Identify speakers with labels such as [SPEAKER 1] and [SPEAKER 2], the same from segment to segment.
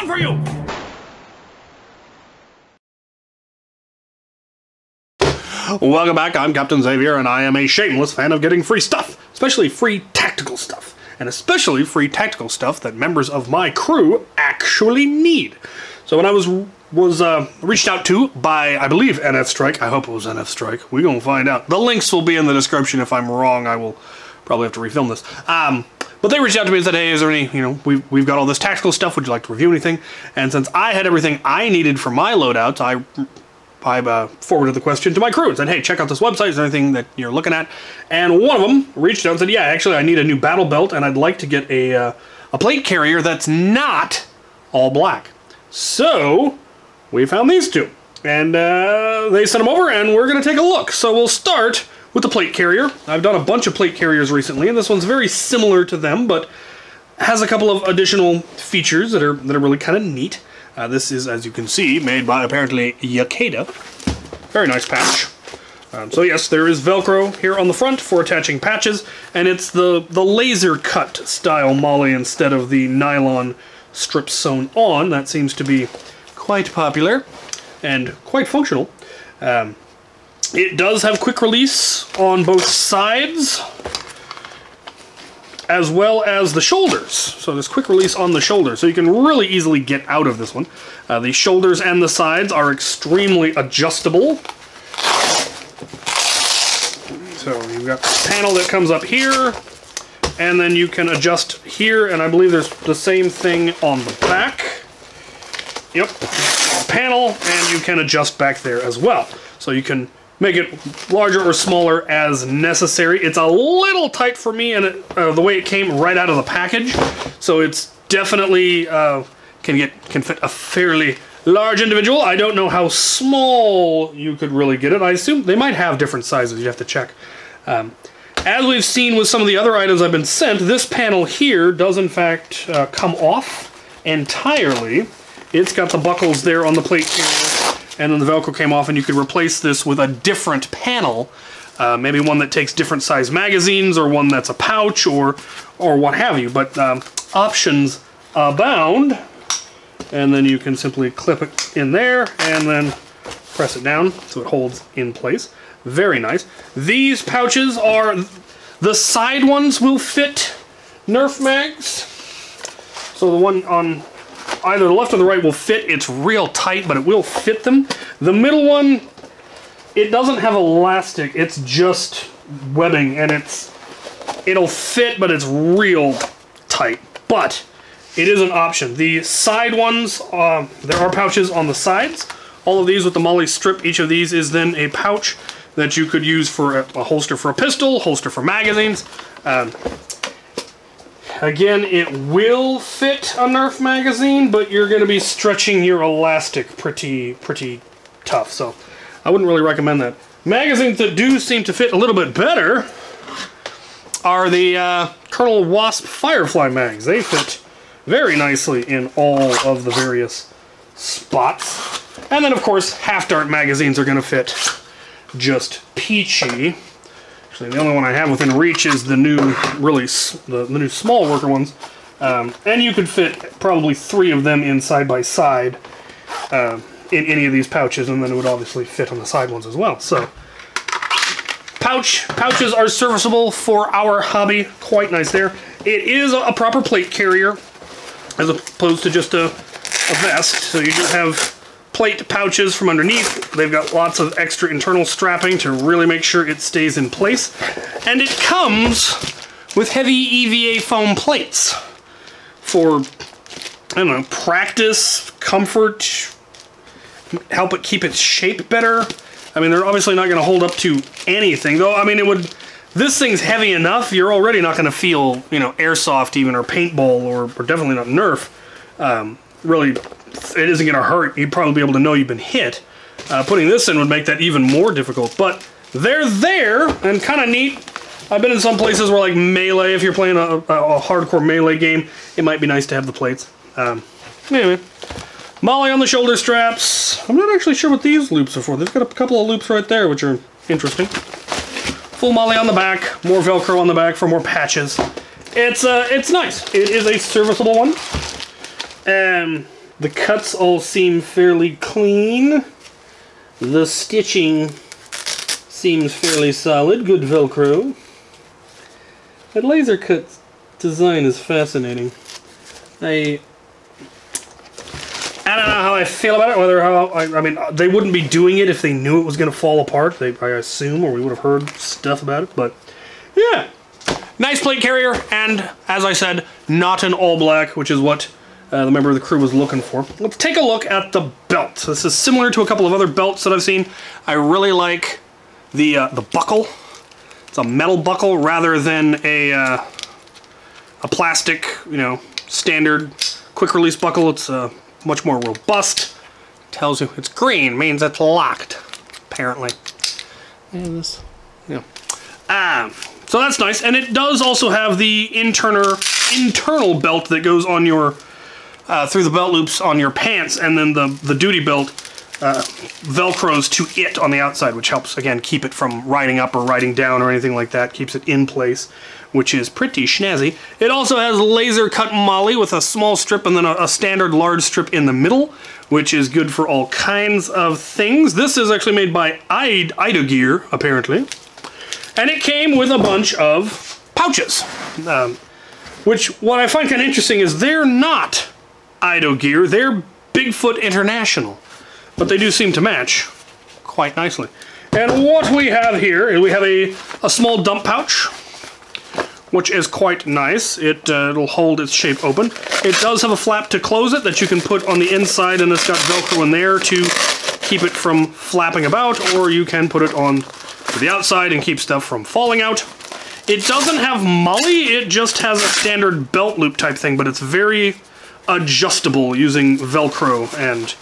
[SPEAKER 1] for you! Welcome back, I'm Captain Xavier, and I am a shameless fan of getting free stuff, especially free tactical stuff, and especially free tactical stuff that members of my crew actually need. So when I was reached out to by, I believe, NF Strike, I hope it was NF Strike, we're gonna find out. The links will be in the description. If I'm wrong, I will probably have to refilm this. But they reached out to me and said, hey, is there any, we've got all this tactical stuff, would you like to review anything? And since I had everything I needed for my loadouts, I forwarded the question to my crew and said, hey, check out this website, is there anything that you're looking at? And one of them reached out and said, yeah, actually I need a new battle belt and I'd like to get a plate carrier that's not all black. So we found these two, and they sent them over and we're gonna take a look. So we'll start with the plate carrier. I've done a bunch of plate carriers recently, and this one's very similar to them, but has a couple of additional features that are really kind of neat. This is, as you can see, made by apparently Yakeda. Very nice patch. So yes, there is Velcro here on the front for attaching patches, and it's the laser cut style molly instead of the nylon strip sewn on. That seems to be quite popular and quite functional. It does have quick release on both sides, as well as the shoulders. So there's quick release on the shoulders, so you can really easily get out of this one. The shoulders and the sides are extremely adjustable. So you've got the panel that comes up here, and then you can adjust here, and I believe there's the same thing on the back. Yep, panel, and you can adjust back there as well. So you can make it larger or smaller as necessary. It's a little tight for me, and the way it came right out of the package, so it's definitely can fit a fairly large individual. I don't know how small you could really get it. I assume they might have different sizes. You have to check. As we've seen with some of the other items I've been sent, this panel here does in fact come off entirely. It's got the buckles there on the plate carrier, and then the Velcro came off, and you could replace this with a different panel, maybe one that takes different size magazines, or one that's a pouch, or what have you. But options abound, and then you can simply clip it in there, and then press it down so it holds in place. Very nice. These pouches are, the side ones will fit Nerf mags. So the one on either the left or the right will fit. It's real tight, but it will fit them. The middle one, it doesn't have elastic. It's just webbing, and it'll fit, but it's real tight. But it is an option. The side ones, there are pouches on the sides. All of these with the molly strip. Each of these is then a pouch that you could use for a holster for a pistol, holster for magazines. Again, it will fit a Nerf magazine, but you're going to be stretching your elastic pretty tough, so I wouldn't really recommend that. Magazines that do seem to fit a little bit better are the Colonel Wasp Firefly mags. They fit very nicely in all of the various spots. And then, of course, half-dart magazines are going to fit just peachy. Actually, the only one I have within reach is the new, the new small worker ones. And you could fit probably 3 of them in side by side in any of these pouches, and then it would obviously fit on the side ones as well. So, pouches are serviceable for our hobby. Quite nice there. It is a proper plate carrier, as opposed to just a vest. So you just have plate pouches from underneath. They've got lots of extra internal strapping to really make sure it stays in place. And it comes with heavy EVA foam plates for, I don't know, practice, comfort, help it keep its shape better. I mean, they're obviously not going to hold up to anything, though. I mean, this thing's heavy enough, you're already not going to feel, airsoft even, or paintball, or definitely not Nerf. Really, it isn't going to hurt. You'd probably be able to know you've been hit. Putting this in would make that even more difficult, but they're there and kind of neat. I've been in some places where, like Melee, if you're playing a hardcore Melee game, it might be nice to have the plates. Anyway, molly on the shoulder straps. I'm not actually sure what these loops are for. They've got a couple of loops right there, which are interesting. Full molly on the back, more Velcro on the back for more patches. It's nice. It is a serviceable one. The cuts all seem fairly clean. The stitching seems fairly solid. Good Velcro. That laser cut design is fascinating. I don't know how I feel about it. Whether I mean, they wouldn't be doing it if they knew it was going to fall apart. I assume, or we would have heard stuff about it. But yeah, nice plate carrier, and as I said, not an all black, which is what the member of the crew was looking for. Let's take a look at the belt. This is similar to a couple of other belts that I've seen. I really like the buckle. It's a metal buckle rather than a plastic, you know, standard quick release buckle. It's much more robust. Tells you it's green, means it's locked, apparently. And this, yeah. So that's nice, and it does also have the internal belt that goes on your through the belt loops on your pants, and then the duty belt velcros to it on the outside, which helps, again, keep it from riding up or riding down or anything like that. Keeps it in place, which is pretty snazzy. It also has laser cut moly with a small strip and then a standard large strip in the middle, which is good for all kinds of things. This is actually made by Ido Gear, apparently. And it came with a bunch of pouches, which what I find kind of interesting is they're not Ido Gear, they're Bigfoot International. But they do seem to match quite nicely. And what we have here is we have a small dump pouch, which is quite nice. It'll hold its shape open. It does have a flap to close it that you can put on the inside, and it's got Velcro in there to keep it from flapping about, or you can put it on to the outside and keep stuff from falling out. It doesn't have moly, it just has a standard belt loop type thing, but it's very adjustable using Velcro, and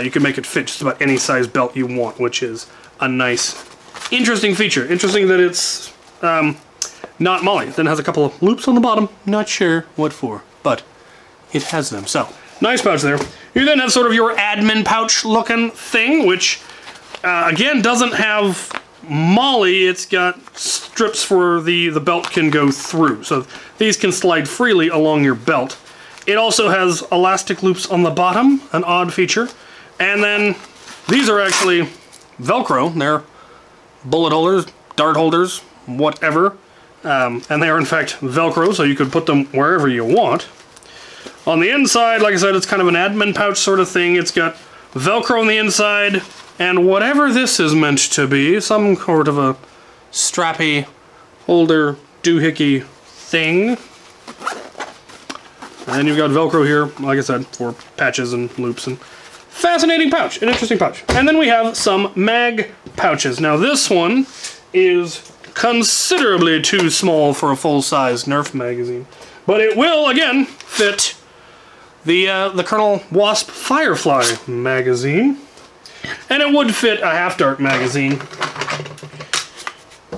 [SPEAKER 1] you can make it fit just about any size belt you want, which is a nice, interesting feature. Interesting that it's not moly. Then it has a couple of loops on the bottom. Not sure what for, but it has them. So, nice pouch there. You then have sort of your admin pouch looking thing, which, again, doesn't have moly. It's got strips for the belt can go through. So these can slide freely along your belt. It also has elastic loops on the bottom, an odd feature. And then these are actually Velcro. They're bullet holders, dart holders, whatever. And they are in fact Velcro, so you could put them wherever you want. On the inside, like I said, it's kind of an admin pouch sort of thing. It's got Velcro on the inside, and whatever this is meant to be, some sort of a strappy holder doohickey thing. And you've got Velcro here, like I said, for patches and loops. And fascinating pouch, an interesting pouch. And then we have some mag pouches. Now this one is considerably too small for a full-size Nerf magazine, but it will, again, fit the Colonel Wasp Firefly magazine. And it would fit a Half Dart magazine.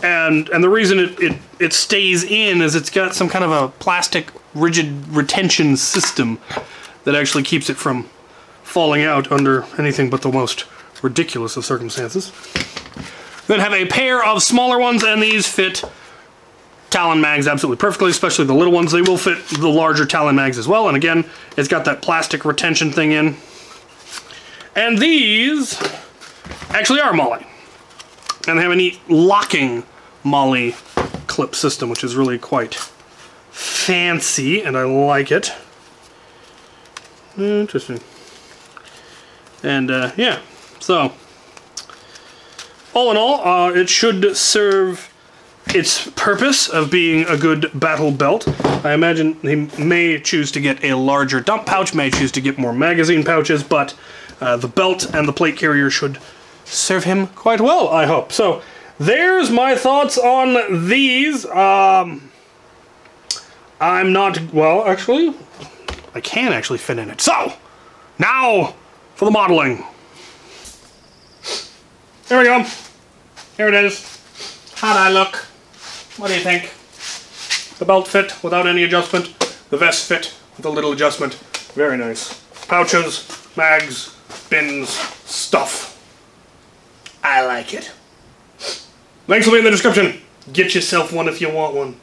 [SPEAKER 1] And the reason it stays in is it's got some kind of a plastic rigid retention system that actually keeps it from falling out under anything but the most ridiculous of circumstances. Then have a pair of smaller ones, and these fit Talon mags absolutely perfectly, especially the little ones. They will fit the larger Talon mags as well, and again, it's got that plastic retention thing in. And these actually are moly. And they have a neat locking moly clip system, which is really quite fancy, and I like it. Interesting. And yeah, so all in all, it should serve its purpose of being a good battle belt. I imagine he may choose to get a larger dump pouch, may choose to get more magazine pouches, but the belt and the plate carrier should serve him quite well, I hope. So there's my thoughts on these. I'm not, well, actually, I can actually fit in it. So now for the modeling. There we go. Here it is. How'd I look? What do you think? The belt fit without any adjustment. The vest fit with a little adjustment. Very nice. Pouches, mags, bins, stuff. I like it. Links will be in the description. Get yourself one if you want one.